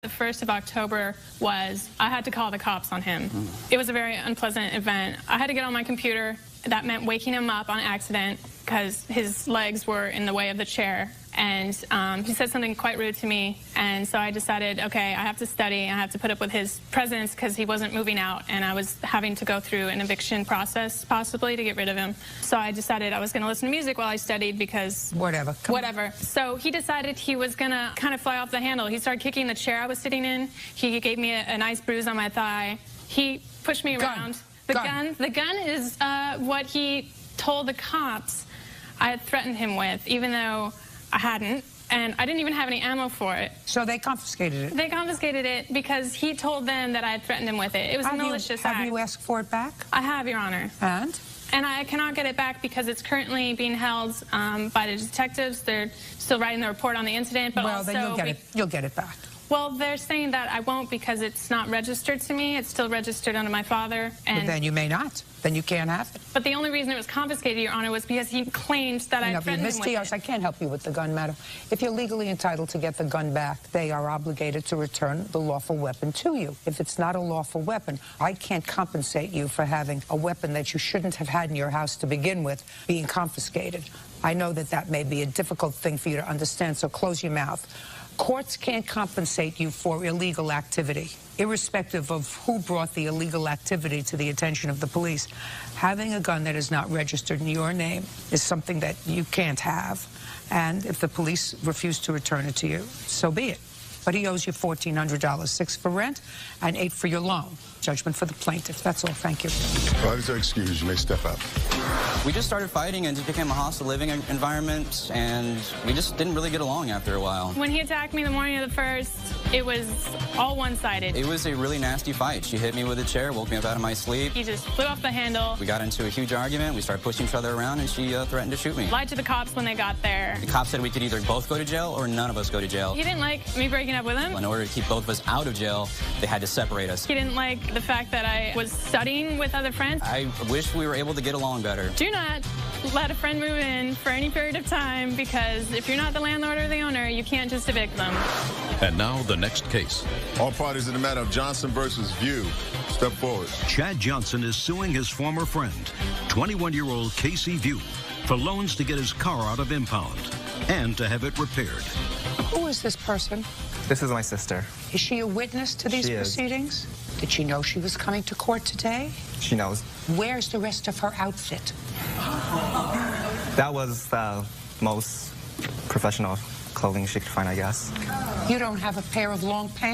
The 1st of October was, I had to call the cops on him. It was a very unpleasant event. I had to get on my computer. That meant waking him up on accident because his legs were in the way of the chair. And he said something quite rude to me. And so I decided, okay, I have to study. I have to put up with his presence because he wasn't moving out. And I was having to go through an eviction process, possibly, to get rid of him. So I decided I was going to listen to music while I studied because... Whatever. So he decided he was going to kind of fly off the handle. He started kicking the chair I was sitting in. He gave me a nice bruise on my thigh. He pushed me around. The gun is what he told the cops I had threatened him with, even though I hadn't, and I didn't even have any ammo for it. So they confiscated it? They confiscated it because he told them that I had threatened him with it. It was a malicious act. Have you asked for it back? I have, Your Honor. And? And I cannot get it back because it's currently being held by the detectives. They're still writing the report on the incident, but well, then you'll get it back. Well, they're saying that I won't because it's not registered to me. It's still registered under my father. And but then you may not. Then you can't have it. But the only reason it was confiscated, Your Honor, was because he claimed that I threatened him with it. Ms. Diaz, I can't help you with the gun matter. If you're legally entitled to get the gun back, they are obligated to return the lawful weapon to you. If it's not a lawful weapon, I can't compensate you for having a weapon that you shouldn't have had in your house to begin with being confiscated. I know that that may be a difficult thing for you to understand, so close your mouth. Courts can't compensate you for illegal activity, irrespective of who brought the illegal activity to the attention of the police. Having a gun that is not registered in your name is something that you can't have. And if the police refuse to return it to you, so be it. But he owes you $1,400, $6 for rent and $8 for your loan. Judgment for the plaintiff. That's all. Thank you. Well, that is excused. You may step up. We just started fighting and it became a hostile living environment, and we just didn't really get along after a while. When he attacked me the morning of the 1st, it was all one-sided. It was a really nasty fight. She hit me with a chair, woke me up out of my sleep. He just flew off the handle. We got into a huge argument. We started pushing each other around, and she threatened to shoot me. Lied to the cops when they got there. The cops said we could either both go to jail or none of us go to jail. He didn't like me breaking up with him. In order to keep both of us out of jail, they had to separate us. He didn't like the fact that I was studying with other friends. I wish we were able to get along better. Do not let a friend move in for any period of time, because if you're not the landlord or the owner, you can't just evict them. And now the next case. All parties in the matter of Johnson versus View, step forward. Chad Johnson is suing his former friend, 21-year-old Casey View, for loans to get his car out of impound and to have it repaired. Who is this person? This is my sister. Is she a witness to these proceedings? Did she know she was coming to court today? She knows. Where's the rest of her outfit? That was the most professional clothing she could find, I guess. You don't have a pair of long pants?